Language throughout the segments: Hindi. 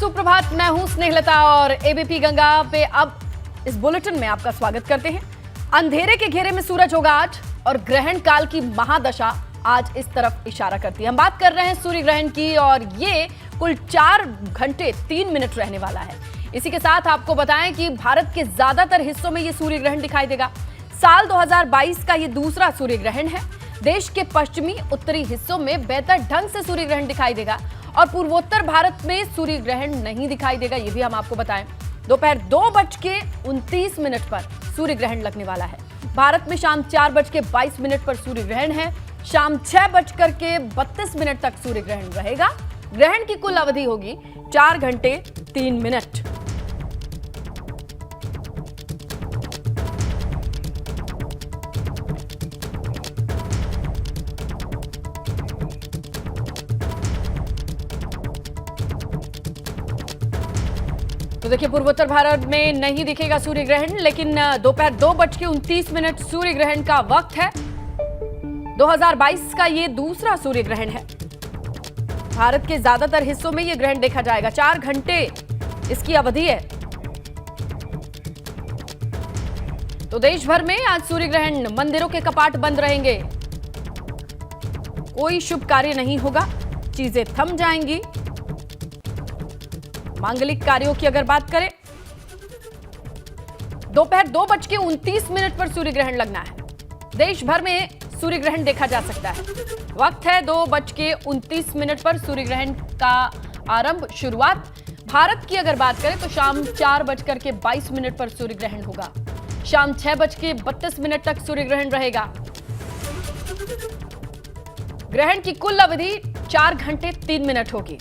सुप्रभात। मैं हूं स्नेहलता और एबीपी गंगा पे अब इस बुलेटिन में आपका स्वागत करते हैं। अंधेरे के घेरे में सूरज होगा आज और ग्रहण काल की महादशा आज इस तरफ इशारा करती है। हम बात कर रहे हैं सूर्य ग्रहण की और ये कुल 4 घंटे 3 मिनट रहने वाला है। इसी के साथ आपको बताएं कि भारत के ज्यादातर हिस्सों में ये सूर्य ग्रहण दिखाई देगा। साल 2022 का ये दूसरा सूर्य ग्रहण है। देश के पश्चिमी उत्तरी हिस्सों में बेहतर ढंग से सूर्य ग्रहण दिखाई देगा और पूर्वोत्तर भारत में सूर्य ग्रहण नहीं दिखाई देगा, ये भी हम आपको बताएं। दोपहर 2:29 पर सूर्य ग्रहण लगने वाला है। भारत में शाम 4:22 पर सूर्य ग्रहण है। शाम 6:32 तक सूर्य ग्रहण रहेगा। ग्रहण की कुल अवधि होगी 4 घंटे 3 मिनट। तो देखिए, पूर्वोत्तर भारत में नहीं दिखेगा सूर्य ग्रहण, लेकिन दोपहर 2:29 सूर्य ग्रहण का वक्त है। 2022 का ये दूसरा सूर्य ग्रहण है। भारत के ज्यादातर हिस्सों में ये ग्रहण देखा जाएगा। 4 घंटे इसकी अवधि है। तो देश भर में आज सूर्य ग्रहण, मंदिरों के कपाट बंद रहेंगे, कोई शुभ कार्य नहीं होगा, चीजें थम जाएंगी। मांगलिक कार्यों की अगर बात करें, दोपहर 2:29 पर सूर्य ग्रहण लगना है। देश भर में सूर्य ग्रहण देखा जा सकता है। वक्त है 2:29 पर सूर्य ग्रहण का आरंभ, शुरुआत। भारत की अगर बात करें तो शाम 4:22 पर सूर्य ग्रहण होगा। शाम 6:32 तक सूर्य ग्रहण रहेगा। ग्रहण की कुल अवधि 4 घंटे 3 मिनट होगी।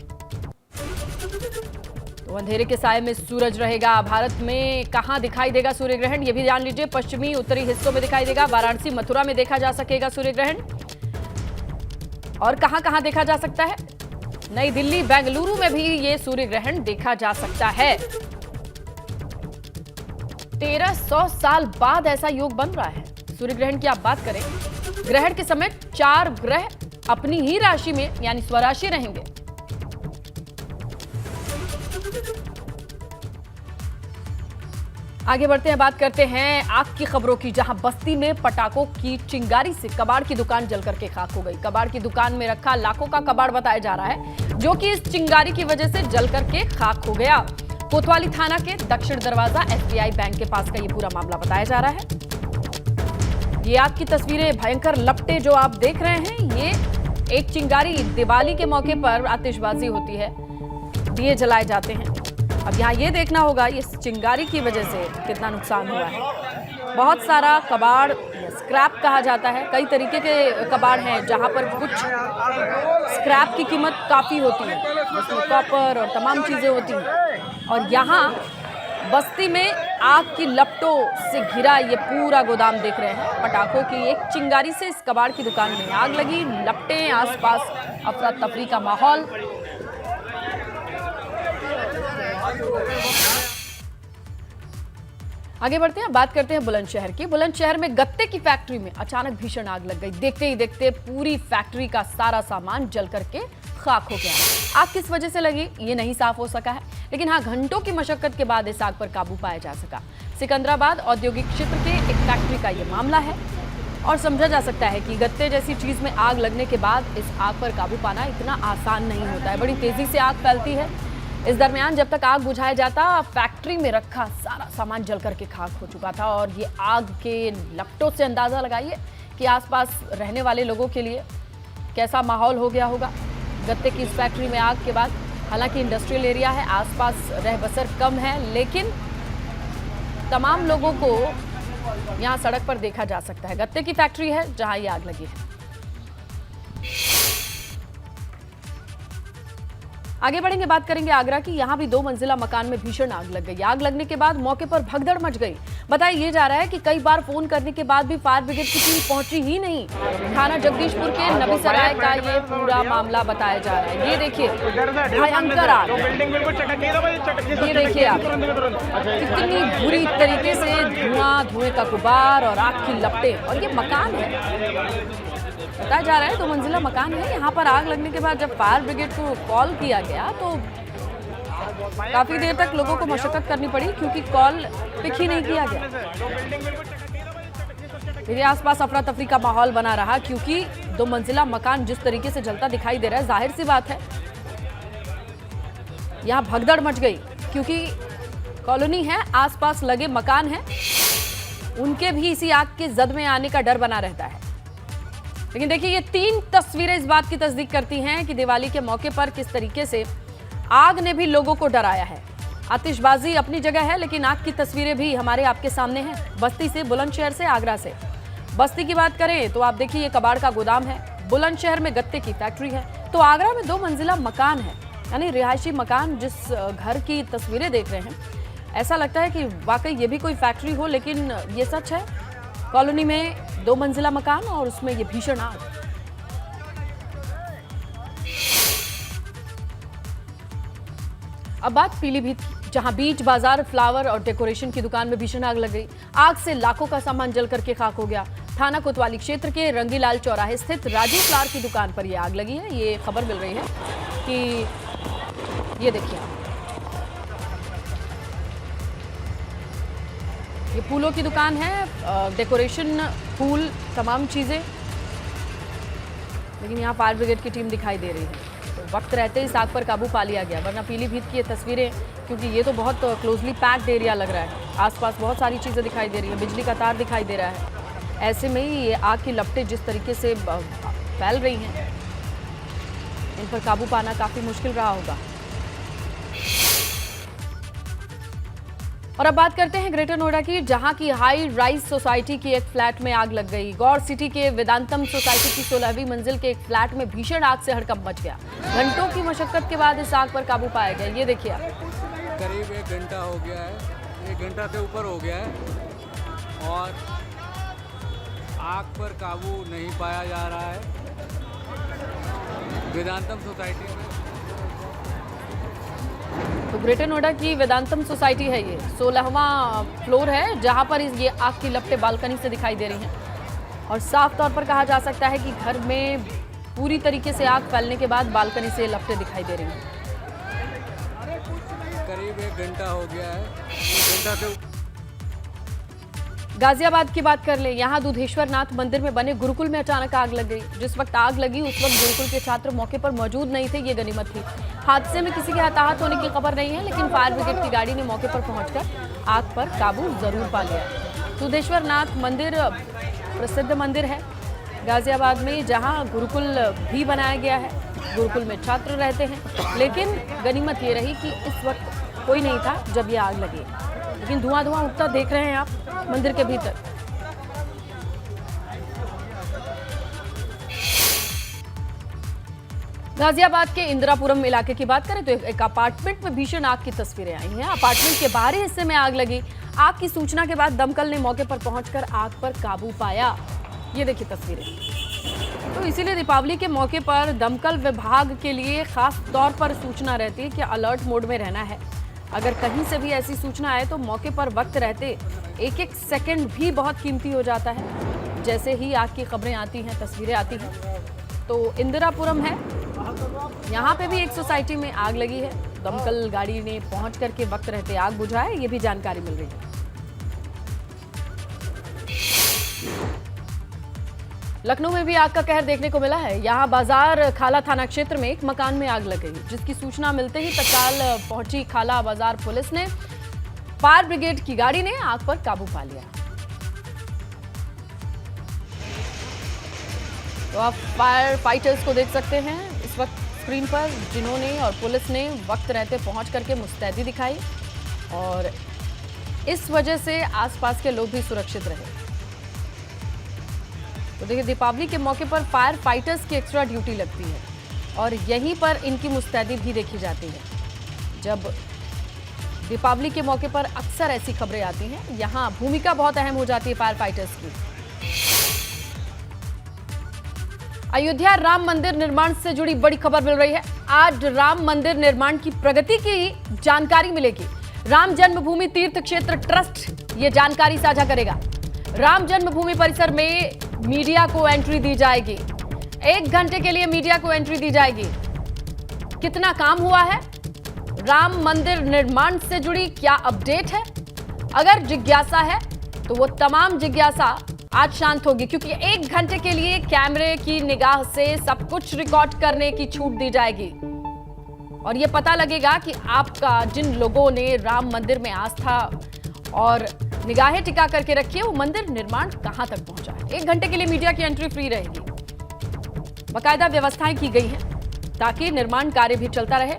तो अंधेरे के साए में सूरज रहेगा। भारत में कहां दिखाई देगा सूर्य ग्रहण, यह भी जान लीजिए। पश्चिमी उत्तरी हिस्सों में दिखाई देगा। वाराणसी, मथुरा में देखा जा सकेगा सूर्य ग्रहण। और कहां कहां देखा जा सकता है? नई दिल्ली, बेंगलुरु में भी ये सूर्य ग्रहण देखा जा सकता है। 1300 साल बाद ऐसा योग बन रहा है। सूर्य ग्रहण की आप बात करें, ग्रहण के समय 4 ग्रह अपनी ही राशि में यानी स्वराशि रहेंगे। आगे बढ़ते हैं, बात करते हैं आग की खबरों की, जहां बस्ती में पटाखों की चिंगारी से कबाड़ की दुकान जलकर के खाक हो गई। कबाड़ की दुकान में रखा लाखों का कबाड़ बताया जा रहा है, जो कि इस चिंगारी की वजह से जलकर के खाक हो गया। कोतवाली थाना के दक्षिण दरवाजा एसबीआई बैंक के पास का ये पूरा मामला बताया जा रहा है। ये आग की तस्वीरें, भयंकर लपटे जो आप देख रहे हैं, ये एक चिंगारी। दिवाली के मौके पर आतिशबाजी होती है, दिए जलाए जाते हैं। अब यहाँ ये देखना होगा इस चिंगारी की वजह से कितना नुकसान हुआ है। बहुत सारा कबाड़, स्क्रैप कहा जाता है, कई तरीके के कबाड़ हैं जहाँ पर कुछ स्क्रैप की कीमत काफ़ी होती है, जिसमें कॉपर और तमाम चीज़ें होती हैं। और यहाँ बस्ती में आग की लपटों से घिरा ये पूरा गोदाम देख रहे हैं। पटाखों की एक चिंगारी से इस कबाड़ की दुकान में आग लगी। लपटें, आसपास अफरा तफरी का माहौल। आगे बढ़ते हैं, बात करते हैं बुलंदशहर की। बुलंदशहर में गत्ते की फैक्ट्री में अचानक भीषण आग लग गई। देखते ही देखते पूरी फैक्ट्री का सारा सामान जल करके खाक हो गया। आग किस वजह से लगी ये नहीं साफ हो सका है, लेकिन हाँ, घंटों की मशक्कत के बाद इस आग पर काबू पाया जा सका। सिकंदराबाद औद्योगिक क्षेत्र के एक फैक्ट्री का ये मामला है और समझा जा सकता है कि गत्ते जैसी चीज में आग लगने के बाद इस आग पर काबू पाना इतना आसान नहीं होता है। बड़ी तेजी से आग फैलती है। इस दरमियान जब तक आग बुझाया जाता, फैक्ट्री में रखा सारा सामान जल करके खाक हो चुका था। और ये आग के लपटों से अंदाजा लगाइए कि आसपास रहने वाले लोगों के लिए कैसा माहौल हो गया होगा। गत्ते की इस फैक्ट्री में आग के बाद, हालांकि इंडस्ट्रियल एरिया है, आसपास रह बसर कम है, लेकिन तमाम लोगों को यहाँ सड़क पर देखा जा सकता है। गत्ते की फैक्ट्री है जहाँ ये आग लगी है। आगे बढ़ेंगे, बात करेंगे आगरा की। यहाँ भी 2 मंजिला मकान में भीषण आग लग गई। आग लगने के बाद मौके पर भगदड़ मच गई। बताया ये जा रहा है कि कई बार फोन करने के बाद भी फायर ब्रिगेड की टीम पहुंची ही नहीं। थाना जगदीशपुर के नबीसराय का ये पूरा मामला बताया जा रहा है। ये देखिए, भयंकर आग, ये देखिए आप, कितनी बुरी तरीके से धुएं का गुबार और आग की लपटें। और ये मकान है, बताया जा रहा है 2 मंजिला मकान है। यहाँ पर आग लगने के बाद जब फायर ब्रिगेड को कॉल किया गया तो काफी देर तक लोगों को मशक्कत करनी पड़ी क्योंकि कॉल पिक ही नहीं किया गया। मेरे आसपास अफरा तफरी का माहौल बना रहा क्योंकि 2 मंजिला मकान जिस तरीके से जलता दिखाई दे रहा है, जाहिर सी बात है यहां भगदड़ मच गई क्योंकि कॉलोनी है, आसपास लगे मकान हैं, उनके भी इसी आग के जद में आने का डर बना रहता है। लेकिन देखिए, ये 3 तस्वीरें इस बात की तस्दीक करती हैं कि दिवाली के मौके पर किस तरीके से आग ने भी लोगों को डराया है। आतिशबाजी अपनी जगह है, लेकिन आग की तस्वीरें भी हमारे आपके सामने हैं। बस्ती से, बुलंदशहर से, आगरा से। बस्ती की बात करें तो आप देखिए, ये कबाड़ का गोदाम है। बुलंदशहर में गत्ते की फैक्ट्री है, तो आगरा में 2 मंजिला मकान है, यानी रिहायशी मकान। जिस घर की तस्वीरें देख रहे हैं, ऐसा लगता है कि वाकई ये भी कोई फैक्ट्री हो, लेकिन ये सच है। कॉलोनी में 2 मंजिला मकान और उसमें ये भीषण आग। अब बात पीलीभीत की, जहां बीच बाजार, फ्लावर और डेकोरेशन की दुकान में भीषण आग लग गई। आग से लाखों का सामान जल करके खाक हो गया। थाना कोतवाली क्षेत्र के रंगीलाल चौराहे स्थित राजीव फ्लावर की दुकान पर यह आग लगी है। ये खबर मिल रही है कि ये देखिए, ये फूलों की दुकान है, डेकोरेशन, फूल, तमाम चीजें। लेकिन यहाँ फायर ब्रिगेड की टीम दिखाई दे रही है। तो वक्त रहते इस आग पर काबू पा लिया गया, वरना पीलीभीत की ये तस्वीरें, क्योंकि ये तो बहुत क्लोजली पैक्ड एरिया लग रहा है, आसपास बहुत सारी चीजें दिखाई दे रही है, बिजली का तार दिखाई दे रहा है। ऐसे में ही ये आग की लपटें जिस तरीके से फैल रही हैं, इन पर काबू पाना काफी मुश्किल रहा होगा। और अब बात करते हैं ग्रेटर नोएडा की, जहां की हाई राइज सोसाइटी की एक फ्लैट में आग लग गई। गौर सिटी के वेदांतम सोसाइटी की 16वीं मंजिल के एक फ्लैट में भीषण आग से हड़कंप मच गया। घंटों की मशक्कत के बाद इस आग पर काबू पाया गया। ये देखिए, करीब 1 घंटा हो गया है, 1 घंटा से ऊपर हो गया है और आग पर काबू नहीं पाया जा रहा है। वेदांतम सोसाइटी में, तो ग्रेटर नोएडा की वेदांतम सोसाइटी है, ये 16वां फ्लोर है, जहां पर ये आग की लपटें बालकनी से दिखाई दे रही हैं। और साफ तौर पर कहा जा सकता है कि घर में पूरी तरीके से आग फैलने के बाद बालकनी से लपटें दिखाई दे रही हैं। करीब 1 घंटा हो गया है, 1 घंटा से। गाजियाबाद की बात कर ले, यहाँ दुधेश्वर नाथ मंदिर में बने गुरुकुल में अचानक आग लग गई। जिस वक्त आग लगी उस वक्त गुरुकुल के छात्र मौके पर मौजूद नहीं थे, ये गनीमत थी। हादसे में किसी के हताहत होने की खबर नहीं है, लेकिन फायर ब्रिगेड की गाड़ी ने मौके पर पहुंचकर आग पर काबू जरूर पा लिया। दुधेश्वर नाथ मंदिर प्रसिद्ध मंदिर है गाजियाबाद में, जहाँ गुरुकुल भी बनाया गया है। गुरुकुल में छात्र रहते हैं, लेकिन गनीमत ये रही कि इस वक्त कोई नहीं था जब ये आग लगी। लेकिन धुआं उठता देख रहे हैं आप मंदिर के भीतर। गाजियाबाद के इंदिरापुरम इलाके की बात करें तो एक अपार्टमेंट में भीषण आग की तस्वीरें आई हैं। अपार्टमेंट के बाहरी हिस्से में आग लगी। आग की सूचना के बाद दमकल ने मौके पर पहुंचकर आग पर काबू पाया। ये देखिए तस्वीरें। तो इसीलिए दीपावली के मौके पर दमकल विभाग के लिए खास तौर पर सूचना रहती है कि अलर्ट मोड में रहना है। अगर कहीं से भी ऐसी सूचना आए तो मौके पर वक्त रहते एक सेकंड भी बहुत कीमती हो जाता है। जैसे ही आग की खबरें आती हैं, तस्वीरें आती हैं, तो इंदिरापुरम है, यहाँ पे भी एक सोसाइटी में आग लगी है। दमकल गाड़ी ने पहुंच करके वक्त रहते आग बुझाए, ये भी जानकारी मिल रही है। लखनऊ में भी आग का कहर देखने को मिला है। यहाँ बाजार खाला थाना क्षेत्र में एक मकान में आग लग गई, जिसकी सूचना मिलते ही तत्काल पहुंची खाला बाजार पुलिस ने, फायर ब्रिगेड की गाड़ी ने आग पर काबू पा लिया। तो आप फायर फाइटर्स को देख सकते हैं इस वक्त स्क्रीन पर, जिन्होंने और पुलिस ने वक्त रहते पहुंच करके मुस्तैदी दिखाई और इस वजह से आसपास के लोग भी सुरक्षित रहे। तो देखिए, दीपावली के मौके पर फायर फाइटर्स की एक्स्ट्रा ड्यूटी लगती है और यहीं पर इनकी मुस्तैदी भी देखी जाती है। जब दीपावली के मौके पर अक्सर ऐसी खबरें आती हैं, यहाँ भूमिका बहुत अहम हो जाती है फायर फाइटर्स की। अयोध्या राम मंदिर निर्माण से जुड़ी बड़ी खबर मिल रही है। आज राम मंदिर निर्माण की प्रगति की जानकारी मिलेगी। राम जन्मभूमि तीर्थ क्षेत्र ट्रस्ट ये जानकारी साझा करेगा। राम जन्मभूमि परिसर में मीडिया को एंट्री दी जाएगी। 1 घंटे के लिए मीडिया को एंट्री दी जाएगी। कितना काम हुआ है, राम मंदिर निर्माण से जुड़ी क्या अपडेट है? अगर जिज्ञासा है तो वो तमाम जिज्ञासा आज शांत होगी, क्योंकि 1 घंटे के लिए कैमरे की निगाह से सब कुछ रिकॉर्ड करने की छूट दी जाएगी और ये पता लगेगा कि आपका जिन लोगों ने राम मंदिर में आस्था और निगाहें टिका करके रखी है वो मंदिर निर्माण कहां तक पहुंचा है। 1 घंटे के लिए मीडिया की एंट्री फ्री रहेगी। बाकायदा व्यवस्थाएं की गई हैं ताकि निर्माण कार्य भी चलता रहे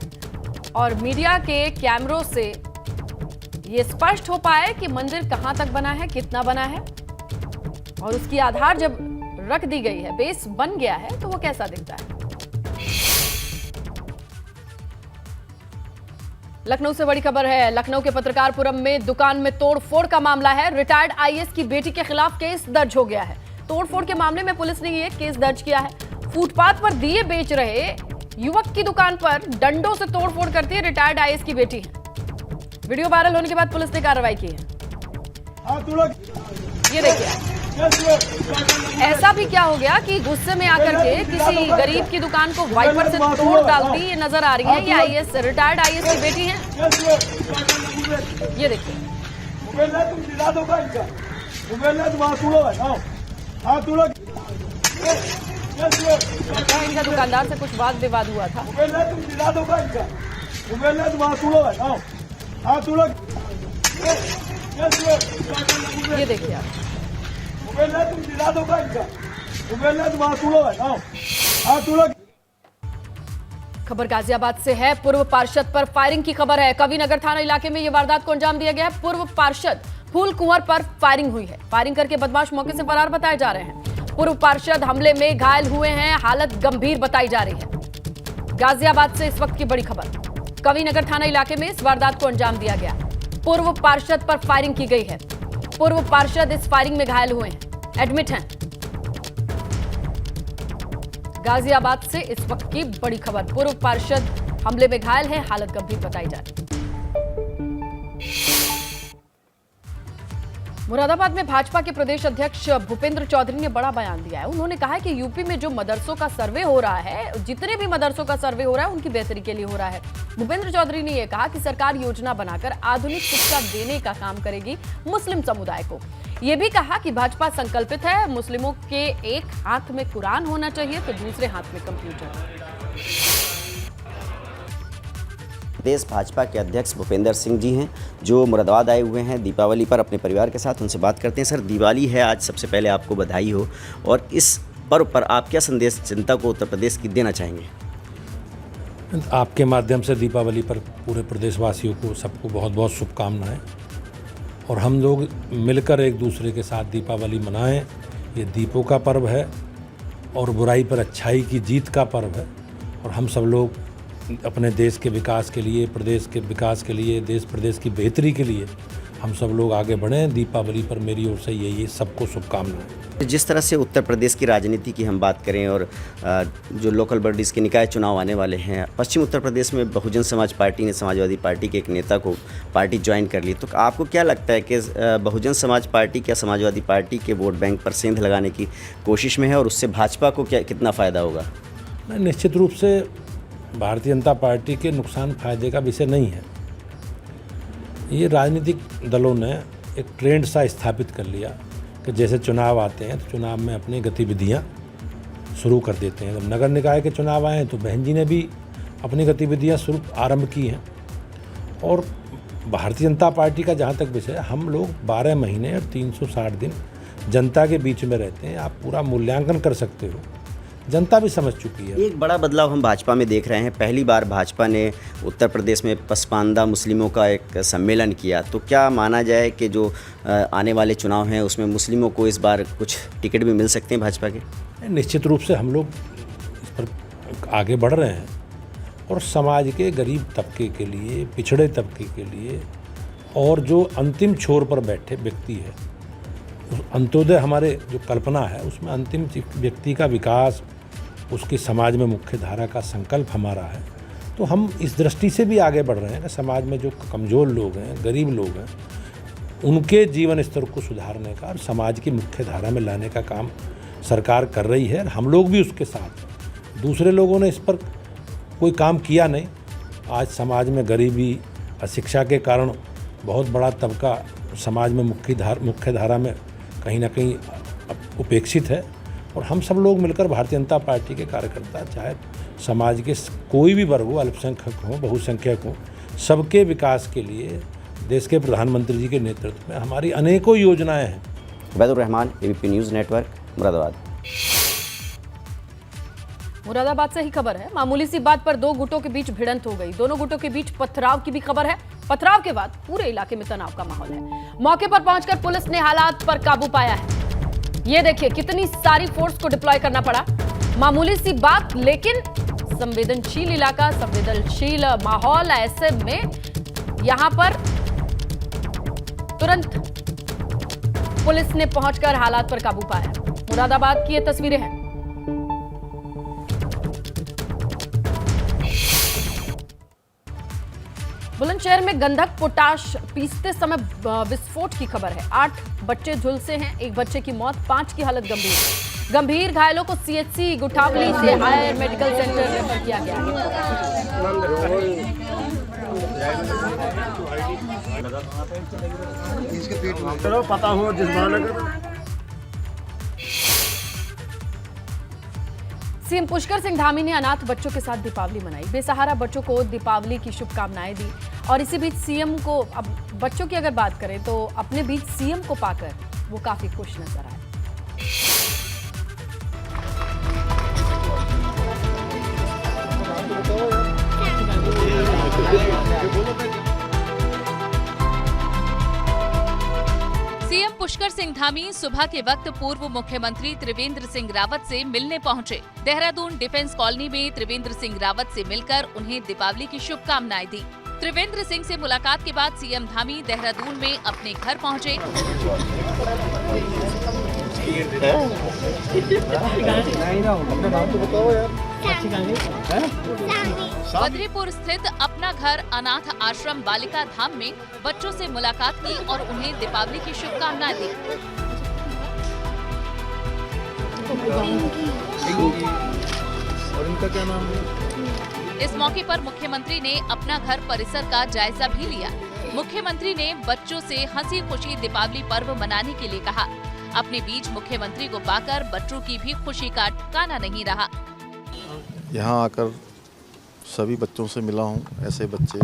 और मीडिया के कैमरों से ये स्पष्ट हो पाए कि मंदिर कहां तक बना है, कितना बना है और उसकी आधार जब रख दी गई है, बेस बन गया है, तो वो कैसा दिखता है। लखनऊ से बड़ी खबर है। लखनऊ के पत्रकारपुरम में दुकान में तोड़फोड़ का मामला है। रिटायर्ड आईएएस की बेटी के खिलाफ केस दर्ज हो गया है। तोड़फोड़ के मामले में पुलिस ने ये केस दर्ज किया है। फुटपाथ पर दिए बेच रहे युवक की दुकान पर डंडों से तोड़फोड़ करती है रिटायर्ड आईएएस की बेटी है। वीडियो वायरल होने के बाद पुलिस ने कार्रवाई की है। ये देखिए, ऐसा भी क्या हो गया कि गुस्से में आकर के किसी गरीब की दुकान को वाइपर से तोड़ डालती ये नजर आ रही है। ये आईएएस, रिटायर्ड आईएएस की बेटी है। ये देखिए, इनका दुकानदार से कुछ वाद विवाद हुआ था। ये देखिए आप, खबर गाजियाबाद से है। पूर्व पार्षद पर फायरिंग की खबर है। कविनगर थाना इलाके में यह वारदात को अंजाम दिया गया है। पूर्व पार्षद फूल कुंवर पर फायरिंग हुई है। फायरिंग करके बदमाश मौके से फरार बताए जा रहे हैं। पूर्व पार्षद हमले में घायल हुए हैं, हालत गंभीर बताई जा रही है। गाजियाबाद से इस वक्त की बड़ी खबर। कविनगर थाना इलाके में इस वारदात को अंजाम दिया गया। पूर्व पार्षद पर फायरिंग की गई है। पूर्व पार्षद इस फायरिंग में घायल हुए हैं, एडमिट हैं। गाजियाबाद से इस वक्त की बड़ी खबर। पूर्व पार्षद हमले में घायल है, हालत गंभीर बताई जा रही है। मुरादाबाद में भाजपा के प्रदेश अध्यक्ष भूपेंद्र चौधरी ने बड़ा बयान दिया है। उन्होंने कहा है कि यूपी में जो मदरसों का सर्वे हो रहा है, जितने भी मदरसों का सर्वे हो रहा है, उनकी बेहतरी के लिए हो रहा है। भूपेंद्र चौधरी ने यह कहा कि सरकार योजना बनाकर आधुनिक शिक्षा देने का काम करेगी मुस्लिम समुदाय को। ये भी कहा कि भाजपा संकल्पित है, मुस्लिमों के एक हाथ में कुरान होना चाहिए तो दूसरे हाथ में कंप्यूटर। प्रदेश भाजपा के अध्यक्ष भूपेंद्र सिंह जी हैं, जो मुरादाबाद आए हुए हैं दीपावली पर अपने परिवार के साथ। उनसे बात करते हैं। सर, दिवाली है आज, सबसे पहले आपको बधाई हो, और इस पर्व पर आप क्या संदेश जनता को उत्तर प्रदेश की देना चाहेंगे? आपके माध्यम से दीपावली पर पूरे प्रदेशवासियों को, सबको बहुत बहुत शुभकामनाएं, और हम लोग मिलकर एक दूसरे के साथ दीपावली मनाएं। ये दीपों का पर्व है और बुराई पर अच्छाई की जीत का पर्व है, और हम सब लोग अपने देश के विकास के लिए, प्रदेश के विकास के लिए, देश प्रदेश की बेहतरी के लिए हम सब लोग आगे बढ़ें। दीपावली पर मेरी ओर से यही सबको शुभकामनाएं। जिस तरह से उत्तर प्रदेश की राजनीति की हम बात करें और जो लोकल बॉडीज़ के निकाय चुनाव आने वाले हैं, पश्चिम उत्तर प्रदेश में बहुजन समाज पार्टी ने समाजवादी पार्टी के एक नेता को पार्टी ज्वाइन कर ली, तो आपको क्या लगता है कि बहुजन समाज पार्टी क्या समाजवादी पार्टी के वोट बैंक पर सेंध लगाने की कोशिश में है, और उससे भाजपा को क्या कितना फ़ायदा होगा? निश्चित रूप से भारतीय जनता पार्टी के नुकसान फायदे का विषय नहीं है। ये राजनीतिक दलों ने एक ट्रेंड सा स्थापित कर लिया कि जैसे चुनाव आते हैं तो चुनाव में अपनी गतिविधियां शुरू कर देते हैं। जब नगर निकाय के चुनाव आए तो बहन जी ने भी अपनी गतिविधियां आरंभ की हैं। और भारतीय जनता पार्टी का जहाँ तक विषय है, हम लोग 12 महीने और 360 दिन जनता के बीच में रहते हैं। आप पूरा मूल्यांकन कर सकते हो, जनता भी समझ चुकी है। एक बड़ा बदलाव हम भाजपा में देख रहे हैं। पहली बार भाजपा ने उत्तर प्रदेश में पसमानदा मुस्लिमों का एक सम्मेलन किया, तो क्या माना जाए कि जो आने वाले चुनाव हैं उसमें मुस्लिमों को इस बार कुछ टिकट भी मिल सकते हैं भाजपा के? निश्चित रूप से हम लोग इस पर आगे बढ़ रहे हैं, और समाज के गरीब तबके के लिए, पिछड़े तबके के लिए, और जो अंतिम छोर पर बैठे व्यक्ति है, उस अंत्योदय हमारे जो कल्पना है उसमें अंतिम व्यक्ति का विकास, उसकी समाज में मुख्य धारा का संकल्प हमारा है। तो हम इस दृष्टि से भी आगे बढ़ रहे हैं कि समाज में जो कमज़ोर लोग हैं, गरीब लोग हैं, उनके जीवन स्तर को सुधारने का और समाज की मुख्य धारा में लाने का काम सरकार कर रही है। हम लोग भी उसके साथ। दूसरे लोगों ने इस पर कोई काम किया नहीं, आज समाज में गरीबी, अशिक्षा के कारण बहुत बड़ा तबका समाज में मुख्य धारा में कहीं ना कहीं उपेक्षित है। और हम सब लोग मिलकर भारतीय जनता पार्टी के कार्यकर्ता, चाहे समाज के कोई भी वर्ग हो, अल्पसंख्यक हो, बहुसंख्यक हो, सबके विकास के लिए देश के प्रधानमंत्री जी के नेतृत्व में हमारी अनेकों योजनाएं हैं। Ubaidur Rahman, ABP news network, Moradabad. Moradabad से ही खबर है। मामूली सी बात पर दो गुटों के बीच भिड़ंत हो गई। दोनों गुटों के बीच पथराव की भी खबर है। पथराव के बाद पूरे इलाके में तनाव का माहौल है। मौके पर पहुंचकर पुलिस ने हालात पर काबू पाया है। ये देखिए कितनी सारी फोर्स को डिप्लॉय करना पड़ा। मामूली सी बात, लेकिन संवेदनशील इलाका, संवेदनशील माहौल, ऐसे में यहां पर तुरंत पुलिस ने पहुंचकर हालात पर काबू पाया। मुरादाबाद की ये तस्वीरें हैं। बुलंदशहर में गंधक पोटाश पीसते समय विस्फोट की खबर है। 8 बच्चे झुलसे हैं, एक बच्चे की मौत, 5 की हालत गंभीर। गंभीर घायलों को सीएचसी गुठावली से हायर मेडिकल सेंटर रेफर किया गया है। पता हो जिस सीएम पुष्कर सिंह धामी ने अनाथ बच्चों के साथ दीपावली मनाई। बेसहारा बच्चों को दीपावली की शुभकामनाएं दी। और इसी बीच सीएम को, अब बच्चों की अगर बात करें तो अपने बीच सीएम को पाकर वो काफी खुश नजर आए। सीएम पुष्कर सिंह धामी सुबह के वक्त पूर्व मुख्यमंत्री त्रिवेंद्र सिंह रावत से मिलने पहुंचे। देहरादून डिफेंस कॉलोनी में त्रिवेंद्र सिंह रावत से मिलकर उन्हें दीपावली की शुभकामनाएं दी। त्रिवेंद्र सिंह से मुलाकात के बाद सीएम धामी देहरादून में अपने घर पहुंचे। बद्रीपुर स्थित अपना घर अनाथ आश्रम बालिका धाम में बच्चों से मुलाकात की और उन्हें दीपावली की शुभकामनाएं दी। और इनका क्या नाम है? इस मौके पर मुख्यमंत्री ने अपना घर परिसर का जायजा भी लिया। मुख्यमंत्री ने बच्चों से हंसी खुशी दीपावली पर्व मनाने के लिए कहा। अपने बीच मुख्यमंत्री को पाकर बच्चों की भी खुशी का ठिकाना नहीं रहा। यहाँ आकर सभी बच्चों से मिला हूँ। ऐसे बच्चे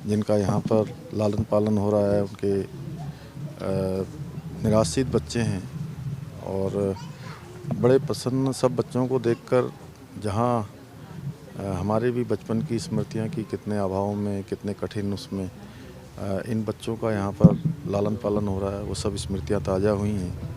जिनका यहाँ पर लालन पालन हो रहा है, उनके निराश्रित बच्चे हैं और बड़े प्रसन्न सब बच्चों को देखकर, जहाँ हमारे भी बचपन की स्मृतियाँ की कितने अभावों में, कितने कठिन उसमें इन बच्चों का यहाँ पर लालन पालन हो रहा है, वो सब स्मृतियाँ ताज़ा हुई हैं।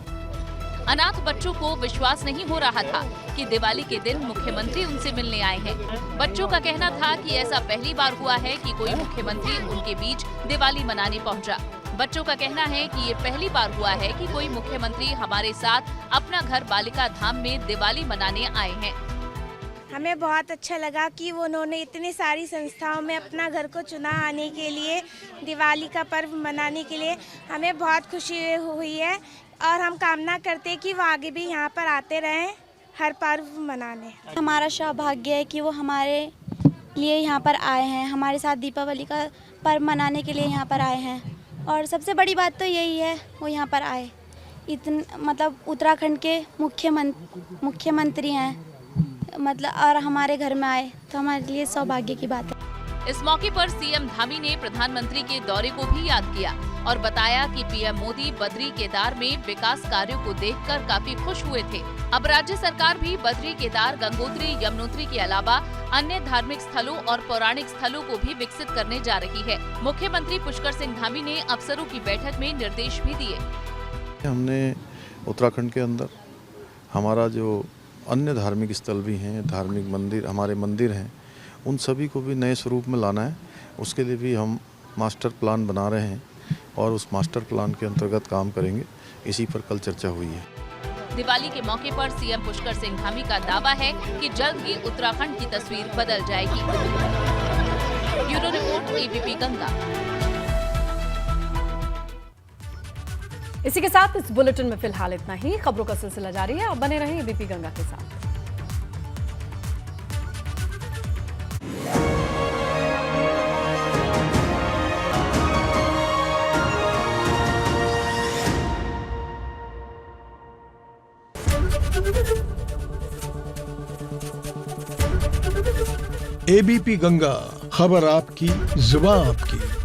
अनाथ बच्चों को विश्वास नहीं हो रहा था कि दिवाली के दिन मुख्यमंत्री उनसे मिलने आए हैं। बच्चों का कहना था कि ऐसा पहली बार हुआ है कि कोई मुख्यमंत्री उनके बीच दिवाली मनाने पहुंचा। बच्चों का कहना है कि ये पहली बार हुआ है कि कोई मुख्यमंत्री हमारे साथ अपना घर बालिका धाम में दिवाली मनाने आए हैं। हमें बहुत अच्छा लगा कि उन्होंने इतनी सारी संस्थाओं में अपना घर को चुना आने के लिए, दिवाली का पर्व मनाने के लिए। हमें बहुत खुशी हुई है और हम कामना करते हैं कि वो आगे भी यहाँ पर आते रहें हर पर्व मनाने। हमारा सौभाग्य है कि वो हमारे लिए यहाँ पर आए हैं, हमारे साथ दीपावली का पर्व मनाने के लिए यहाँ पर आए हैं। और सबसे बड़ी बात तो यही है वो यहाँ पर आए। मतलब उत्तराखंड के मुख्यमंत्री हैं, मतलब और हमारे घर में आए तो हमारे लिए सौभाग्य की बात है। इस मौके पर सीएम धामी ने प्रधानमंत्री के दौरे को भी याद किया और बताया कि पीएम मोदी बद्री केदार में विकास कार्यों को देखकर काफी खुश हुए थे। अब राज्य सरकार भी बद्री केदार, गंगोत्री, यमुनोत्री के अलावा अन्य धार्मिक स्थलों और पौराणिक स्थलों को भी विकसित करने जा रही है। मुख्यमंत्री पुष्कर सिंह धामी ने अफसरों की बैठक में निर्देश भी दिए। हमने उत्तराखंड के अंदर हमारा जो अन्य धार्मिक स्थल भी हैं, धार्मिक मंदिर, हमारे मंदिर हैं, उन सभी को भी नए स्वरूप में लाना है। उसके लिए भी हम मास्टर प्लान बना रहे हैं और उस मास्टर प्लान के अंतर्गत काम करेंगे। इसी पर कल चर्चा हुई है। दिवाली के मौके पर सीएम पुष्कर सिंह धामी का दावा है कि जल्द ही उत्तराखंड की तस्वीर बदल जाएगी। Bureau report, ABP Ganga. इसी के साथ इस बुलेटिन में फिलहाल इतना ही। खबरों का सिलसिला जारी है, आप बने रहें एबीपी गंगा के साथ। एबीपी गंगा, खबर आपकी, जुबान आपकी।